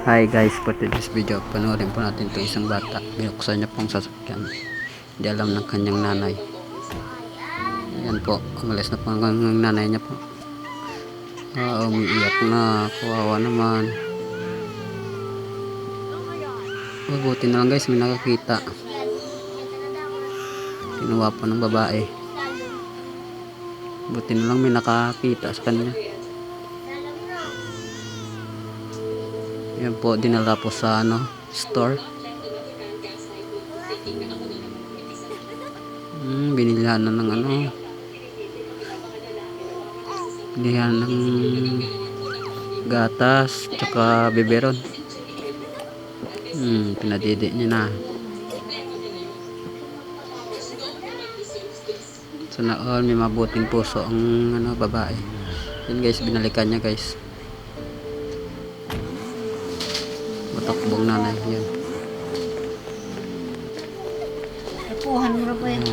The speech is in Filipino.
Hi guys, for today's video, panoorin po natin itong isang bata. Binuksan niya pong sasakyan. Hindi alam ng kanyang nanay. Ayan po, umalis na po ang nanay niya po. Umiiyak na, kawawa naman. Buti na lang guys, may nakakita. Kinuha po ng babae. Buti na lang may nakakita sa kanya. Yan po, dinala po sa store. Binilihan na ng binilihan ng gatas tsaka biberon. Pinadidi niya na. Sana all may mabuting puso ang babae. Yan guys, binalikan niya guys. Matakbong nanay yan. Tapuhan mo na ba yan?